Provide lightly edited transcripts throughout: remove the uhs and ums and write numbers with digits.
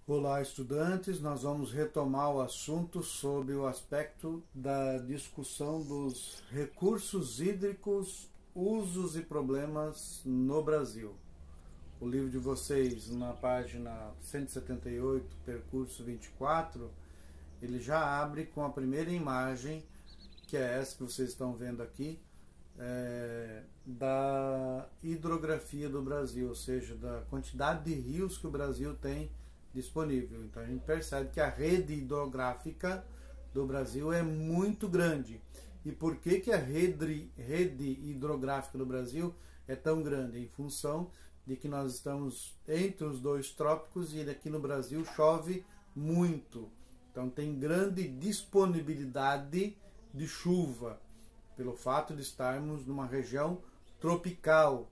Olá, estudantes. Nós vamos retomar o assunto sobre o aspecto da discussão dos recursos hídricos, usos e problemas no Brasil. O livro de vocês, na página 178, percurso 24, ele já abre com a primeira imagem, que é essa que vocês estão vendo aqui, da hidrografia do Brasil, ou seja, da quantidade de rios que o Brasil tem disponível. Então a gente percebe que a rede hidrográfica do Brasil é muito grande. E por que a rede hidrográfica do Brasil é tão grande? Em função de que nós estamos entre os dois trópicos e aqui no Brasil chove muito. Então tem grande disponibilidade de chuva, pelo fato de estarmos numa região tropical.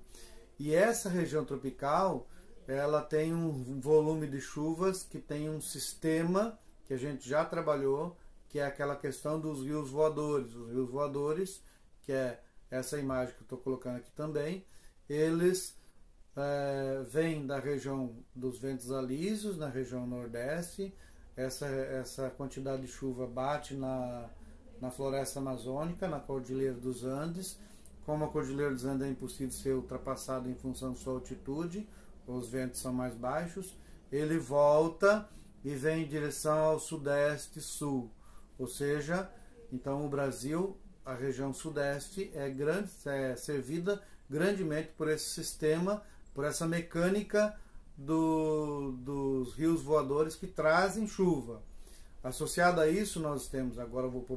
E essa região tropical, ela tem um volume de chuvas que tem um sistema que a gente já trabalhou, que é aquela questão dos rios voadores. Os rios voadores, que é essa imagem que eu estou colocando aqui também, eles vêm da região dos ventos alísios, na região nordeste. Essa quantidade de chuva bate na floresta amazônica, na Cordilheira dos Andes. Como a Cordilheira dos Andes é impossível ser ultrapassada em função de sua altitude, os ventos são mais baixos, ele volta e vem em direção ao sudeste sul. Ou seja, então o Brasil, a região sudeste, é servida grandemente por esse sistema, por essa mecânica dos rios voadores que trazem chuva. Associado a isso, nós temos, agora eu vou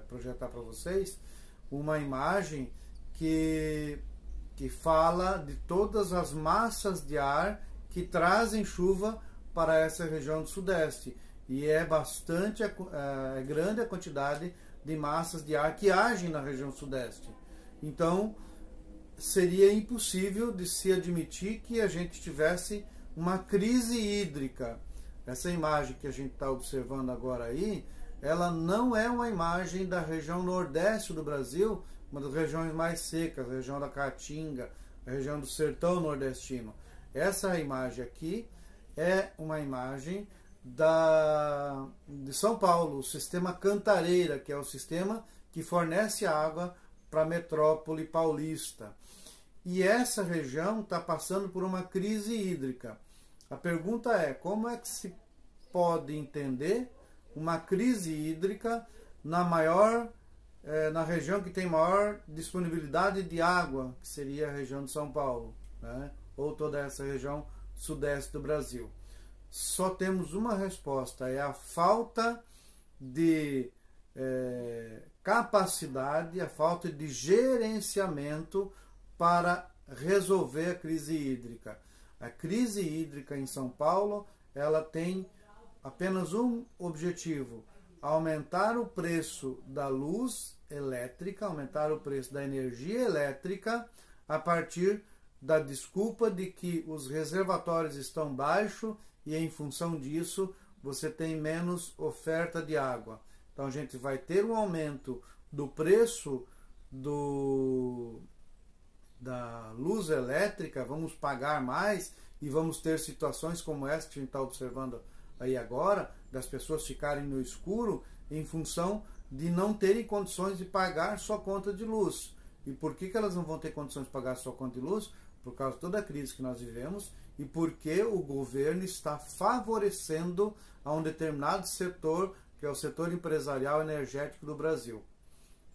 projetar para vocês, uma imagem que fala de todas as massas de ar que trazem chuva para essa região do sudeste. E é bastante grande a quantidade de massas de ar que agem na região sudeste. Então, seria impossível de se admitir que a gente tivesse uma crise hídrica. Essa imagem que a gente está observando agora aí, ela não é uma imagem da região nordeste do Brasil, uma das regiões mais secas, a região da Caatinga, a região do sertão nordestino. Essa imagem aqui é uma imagem de São Paulo, o sistema Cantareira, que é o sistema que fornece água para a metrópole paulista. E essa região está passando por uma crise hídrica. A pergunta é, como é que se pode entender uma crise hídrica na região que tem maior disponibilidade de água, que seria a região de São Paulo, né? Ou toda essa região sudeste do Brasil? Só temos uma resposta, é a falta de capacidade, a falta de gerenciamento para resolver a crise hídrica. A crise hídrica em São Paulo, ela tem apenas um objetivo: aumentar o preço da luz elétrica, aumentar o preço da energia elétrica a partir da desculpa de que os reservatórios estão baixos e em função disso você tem menos oferta de água. Então a gente vai ter um aumento do preço da luz elétrica, vamos pagar mais e vamos ter situações como essa que a gente está observando aí agora, das pessoas ficarem no escuro em função de não terem condições de pagar sua conta de luz. E por que elas não vão ter condições de pagar sua conta de luz? Por causa de toda a crise que nós vivemos e porque o governo está favorecendo a um determinado setor, que é o setor empresarial energético do Brasil.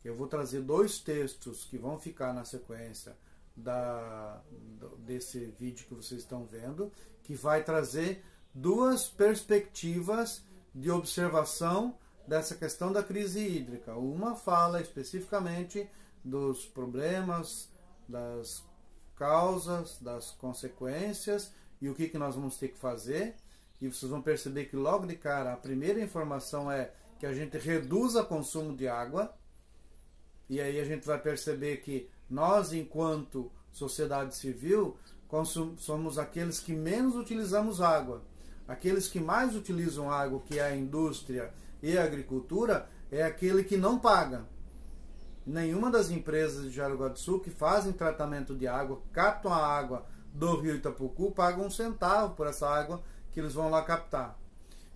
Eu vou trazer dois textos que vão ficar na sequência desse vídeo que vocês estão vendo, que vai trazer duas perspectivas de observação dessa questão da crise hídrica. Uma fala especificamente dos problemas, das causas, das consequências e o que nós vamos ter que fazer. E vocês vão perceber que logo de cara a primeira informação é que a gente reduza o consumo de água. E aí a gente vai perceber que nós, enquanto sociedade civil, somos aqueles que menos utilizamos água. Aqueles que mais utilizam água, que é a indústria e a agricultura, é aquele que não paga. Nenhuma das empresas de Jaraguá do Sul que fazem tratamento de água, captam a água do rio Itapucu, pagam um centavo por essa água que eles vão lá captar.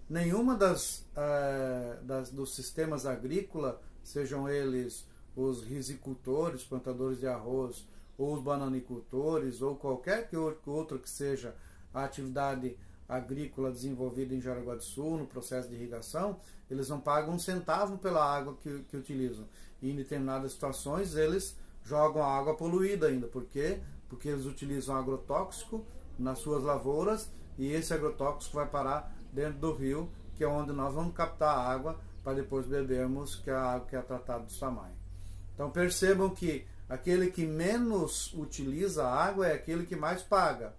Nenhuma dos sistemas agrícolas, sejam eles os risicultores, plantadores de arroz, ou os bananicultores, ou qualquer outro que seja a atividade agrícola desenvolvida em Jaraguá do Sul, no processo de irrigação, eles não pagam um centavo pela água que utilizam. E em determinadas situações eles jogam a água poluída ainda. Por quê? Porque eles utilizam agrotóxico nas suas lavouras e esse agrotóxico vai parar dentro do rio, que é onde nós vamos captar a água para depois bebermos, que é a água que é tratada do Samai. Então percebam que aquele que menos utiliza a água é aquele que mais paga.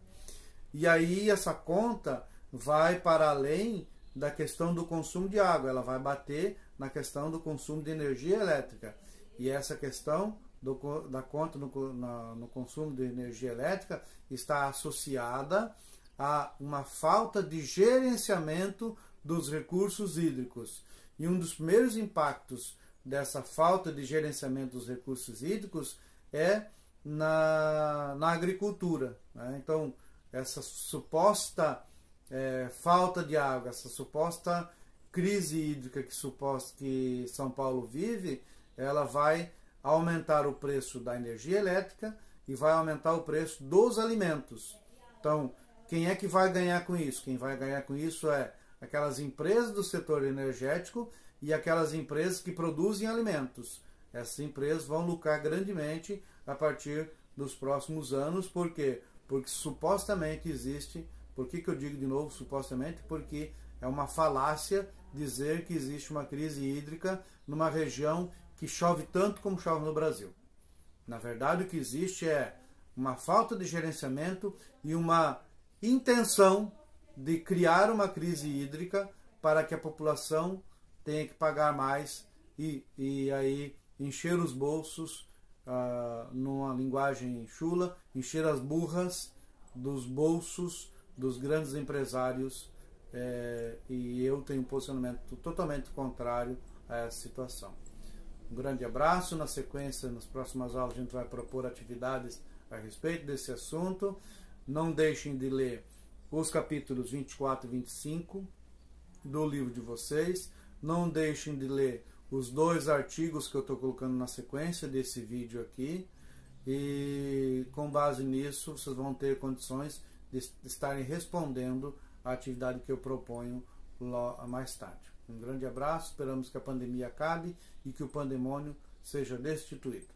E aí essa conta vai para além da questão do consumo de água, ela vai bater na questão do consumo de energia elétrica. E essa questão da conta no consumo de energia elétrica está associada a uma falta de gerenciamento dos recursos hídricos. E um dos primeiros impactos dessa falta de gerenciamento dos recursos hídricos é na agricultura, né? Então, essa suposta falta de água, essa suposta crise hídrica que São Paulo vive, ela vai aumentar o preço da energia elétrica e vai aumentar o preço dos alimentos. Então, quem é que vai ganhar com isso? Quem vai ganhar com isso é aquelas empresas do setor energético e aquelas empresas que produzem alimentos. Essas empresas vão lucrar grandemente a partir dos próximos anos. Por quê? Porque supostamente existe, por que eu digo de novo supostamente? Porque é uma falácia dizer que existe uma crise hídrica numa região que chove tanto como chove no Brasil. Na verdade, o que existe é uma falta de gerenciamento e uma intenção de criar uma crise hídrica para que a população tenha que pagar mais e aí encher os bolsos, numa linguagem chula, encher as burras dos bolsos dos grandes empresários, e eu tenho um posicionamento totalmente contrário a essa situação. Um grande abraço. Na sequência, nas próximas aulas, a gente vai propor atividades a respeito desse assunto. Não deixem de ler os capítulos 24 e 25 do livro de vocês. Não deixem de ler os 2 artigos que eu estou colocando na sequência desse vídeo aqui. E com base nisso, vocês vão ter condições de estarem respondendo a atividade que eu proponho lá mais tarde. Um grande abraço, esperamos que a pandemia acabe e que o pandemônio seja destituído.